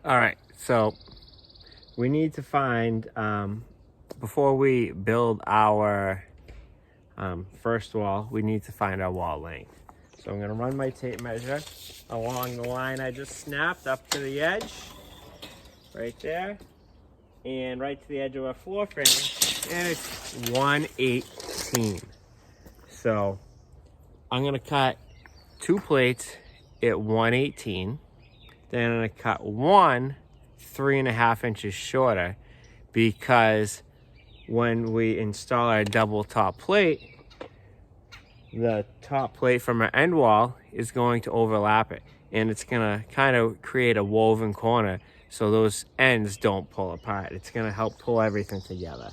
All right, so we need to find, before we build our first wall, we need to find our wall length. So I'm gonna run my tape measure along the line I just snapped up to the edge, right there, and right to the edge of our floor frame, and it's 118. So I'm gonna cut 2 plates at 118. Then I'm gonna cut one 3.5 inches shorter, because when we install our double top plate, the top plate from our end wall is going to overlap it, and it's gonna kind of create a woven corner so those ends don't pull apart. It's gonna help pull everything together.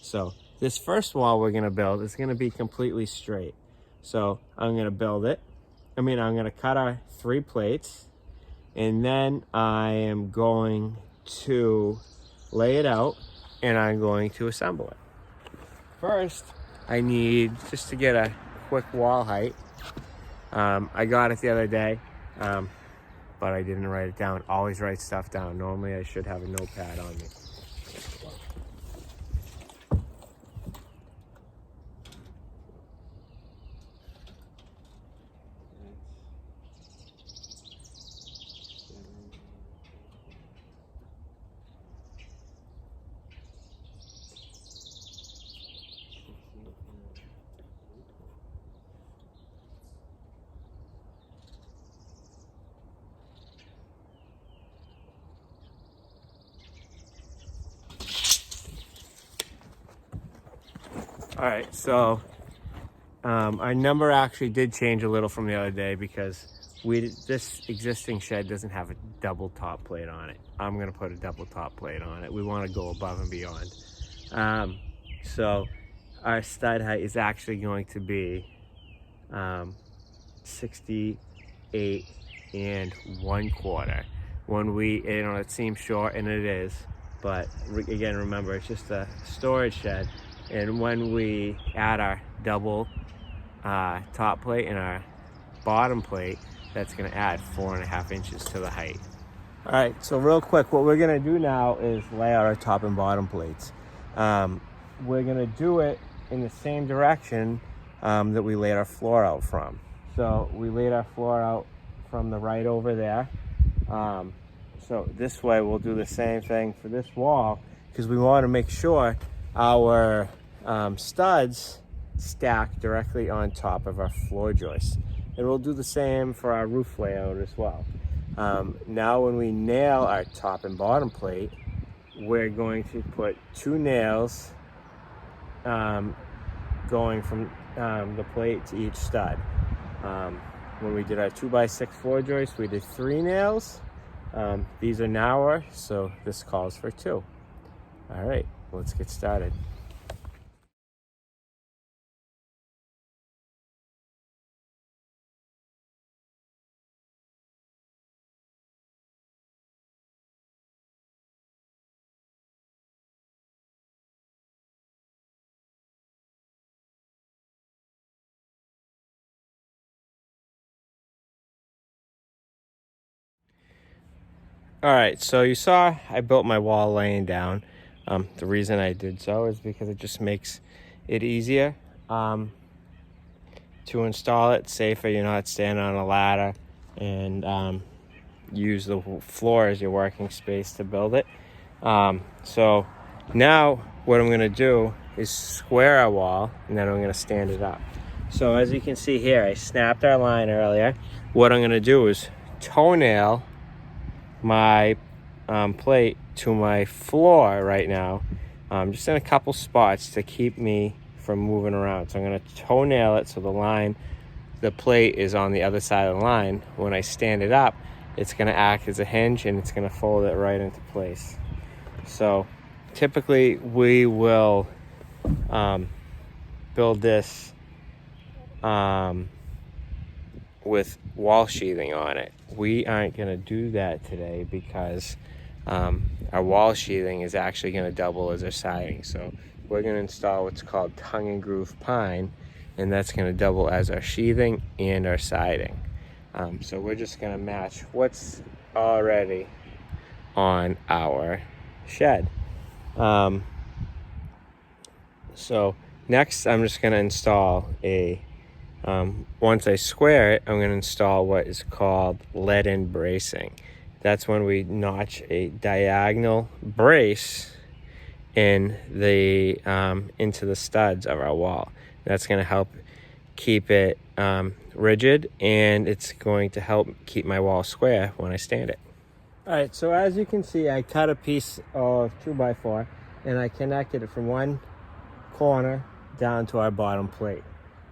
So this first wall we're gonna build is gonna be completely straight. So I'm gonna build it. I'm gonna cut our 3 plates, and then I am going to lay it out and I'm going to assemble it. First, I need, just to get a quick wall height, I got it the other day, but I didn't write it down. Always write stuff down. Normally I should have a notepad on me. All right, so our number actually did change a little from the other day, because this existing shed doesn't have a double top plate on it. I'm gonna put a double top plate on it. We wanna go above and beyond. So our stud height is actually going to be 68 1/4. When we, it seems short, and it is, but again, remember, it's just a storage shed. And when we add our double top plate and our bottom plate, that's gonna add 4.5 inches to the height. All right, so real quick, what we're gonna do now is lay out our top and bottom plates. We're gonna do it in the same direction that we laid our floor out from. So we laid our floor out from the right over there. So this way we'll do the same thing for this wall, because we want to make sure our studs stack directly on top of our floor joists. And we'll do the same for our roof layout as well. Now when we nail our top and bottom plate, we're going to put 2 nails going from the plate to each stud. When we did our 2x6 floor joist, we did 3 nails. These are narrower, so this calls for 2. All right, let's get started. All right, so you saw I built my wall laying down. The reason I did so is because it just makes it easier to install it, safer. You're not standing on a ladder, and use the floor as your working space to build it. So now what I'm gonna do is square our wall, and then I'm gonna stand it up. So as you can see here, I snapped our line earlier. What I'm gonna do is toenail my plate to my floor right now, just in a couple spots to keep me from moving around. So I'm going to toenail it so the plate is on the other side of the line. When I stand it up, it's going to act as a hinge, and it's going to fold it right into place. So typically we will build this with wall sheathing on it. We aren't going to do that today, because our wall sheathing is actually going to double as our siding. So we're going to install what's called tongue and groove pine, and that's going to double as our sheathing and our siding. So we're just going to match what's already on our shed. So next I'm just going to install a, once I square it, I'm going to install what is called lead-in bracing. That's when we notch a diagonal brace in the into the studs of our wall. That's going to help keep it rigid, and it's going to help keep my wall square when I stand it. All right, so as you can see, I cut a piece of 2x4 and I connected it from one corner down to our bottom plate.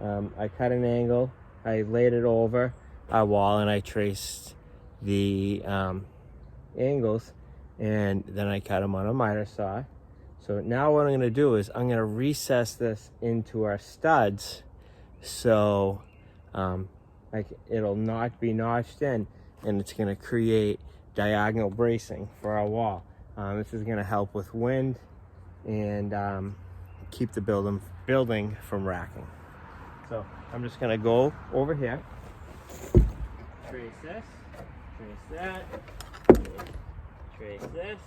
I cut an angle, I laid it over our wall, and I traced the angles, and then I cut them on a miter saw. So now what I'm going to do is I'm going to recess this into our studs, so it'll not be notched in, and it's going to create diagonal bracing for our wall. This is going to help with wind and keep the building from racking. So I'm just going to go over here, trace this, trace that, trace this,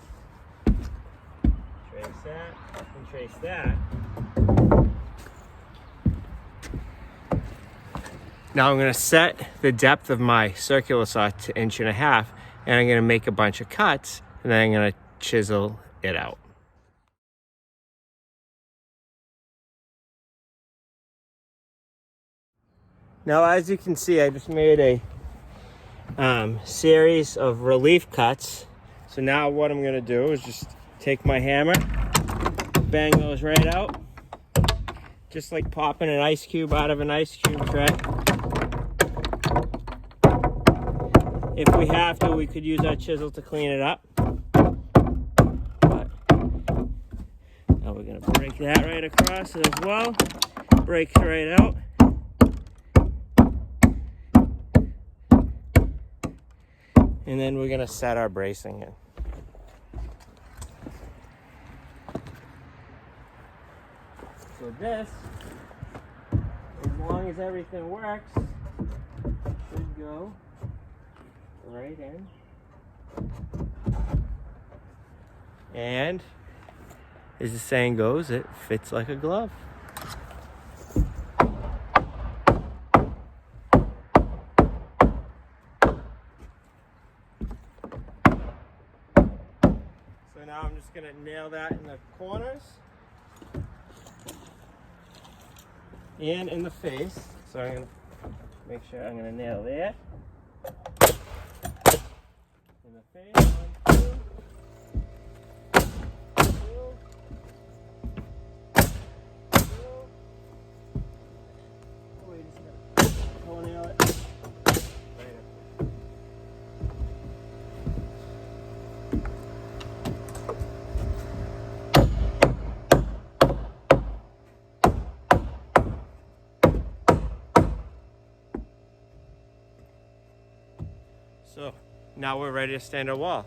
trace that, and trace that. Now I'm going to set the depth of my circular saw to 1.5 inches, and I'm going to make a bunch of cuts, and then I'm going to chisel it out. Now, as you can see, I just made a series of relief cuts. So now what I'm going to do is just take my hammer, bang those right out, just like popping an ice cube out of an ice cube tray. If we have to, we could use our chisel to clean it up. But now we're going to break that right across as well. Breaks right out. And then we're going to set our bracing in. So this, as long as everything works, should go right in. And as the saying goes, it fits like a glove. So now I'm just going to nail that in the corners and in the face. So I'm going to make sure I'm going to nail there. In the face, 1, 2. 2. 2. Oh, you just got to toe nail it. Right up. So now we're ready to stand our wall.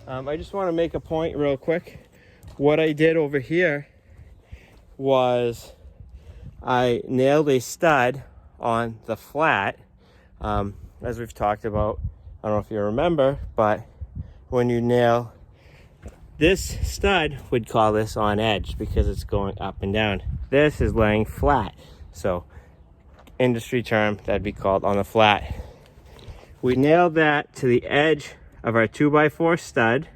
I just want to make a point real quick. What I did over here was I nailed a stud on the flat. As we've talked about, I don't know if you remember, but when you nail this stud, we'd call this on edge because it's going up and down. This is laying flat. So industry term, that'd be called on the flat. We nailed that to the edge of our 2x4 stud,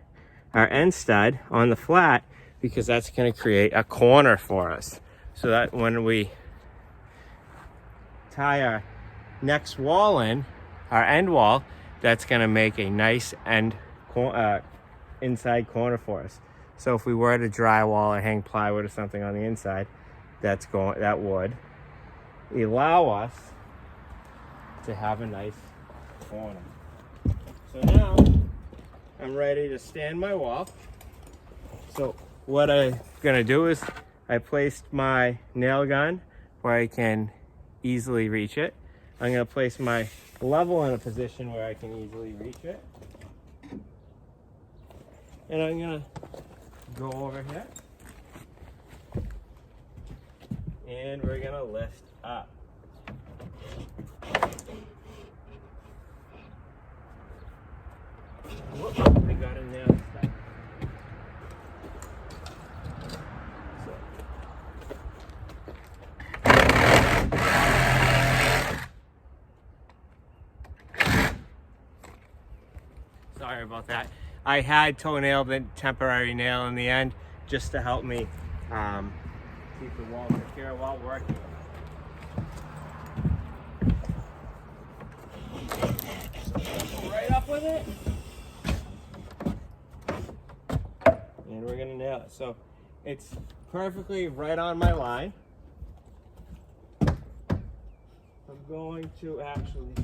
our end stud on the flat, because that's going to create a corner for us. So that when we tie our next wall in, our end wall, that's going to make a nice inside corner for us. So if we were to drywall or hang plywood or something on the inside, that would allow us to have a nice corner. So now I'm ready to stand my wall. So what I'm gonna do is I placed my nail gun where I can easily reach it. I'm gonna place my level in a position where I can easily reach it. And I'm gonna go over here. And we're gonna lift up. Whoop, I got in there. about that. I had toenailed the temporary nail in the end just to help me keep the wall secure while working. So right up with it. And we're gonna nail it. So it's perfectly right on my line. I'm going to actually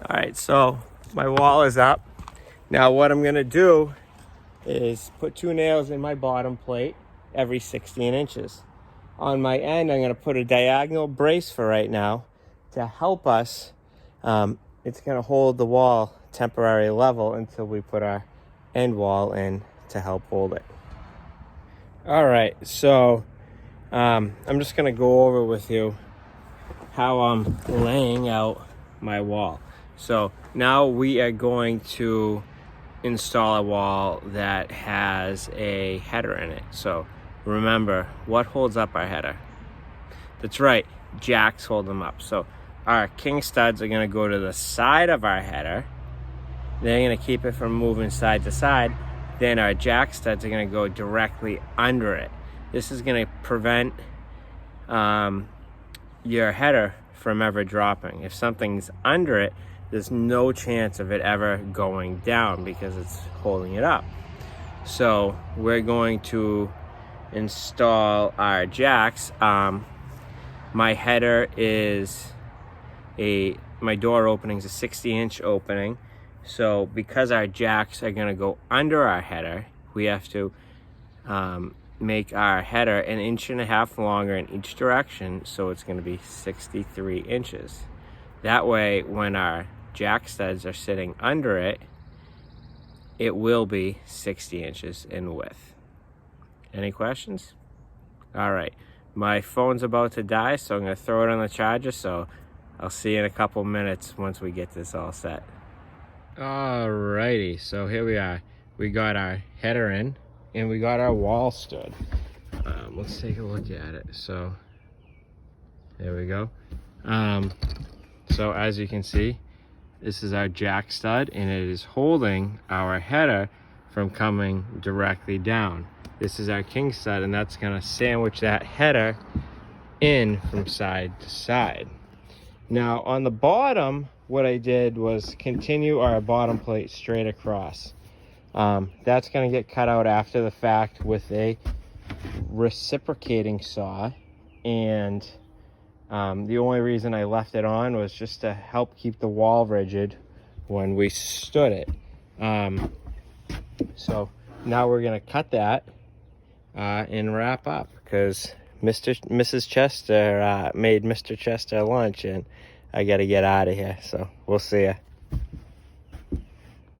all right, so my wall is up. Now what I'm gonna do is put 2 nails in my bottom plate every 16 inches. On my end, I'm gonna put a diagonal brace for right now to help us. It's gonna hold the wall temporary level until we put our end wall in to help hold it. All right, so I'm just gonna go over with you how I'm laying out my wall. So now we are going to install a wall that has a header in it. So remember, what holds up our header? That's right, jacks hold them up. So our king studs are gonna go to the side of our header. They're gonna keep it from moving side to side. Then our jack studs are gonna go directly under it. This is gonna prevent your header from ever dropping. If something's under it, there's no chance of it ever going down because it's holding it up. So we're going to install our jacks. My header is my door opening is a 60-inch opening. So because our jacks are gonna go under our header, we have to make our header 1.5 inches longer in each direction. So it's gonna be 63 inches. That way, when our jack studs are sitting under it, it will be 60 inches in width. Any questions? All right, my phone's about to die, so I'm gonna throw it on the charger, so I'll see you in a couple minutes once we get this all set. Alrighty, so here we are. We got our header in and we got our wall stood. Let's take a look at it. So there we go. So as you can see, this is our jack stud and it is holding our header from coming directly down. This is our king stud and that's gonna sandwich that header in from side to side. Now on the bottom, what I did was continue our bottom plate straight across. That's gonna get cut out after the fact with a reciprocating saw, and the only reason I left it on was just to help keep the wall rigid when we stood it. So now we're gonna cut that and wrap up because Mrs. Chester made Mr. Chester lunch and I gotta get out of here. So we'll see ya.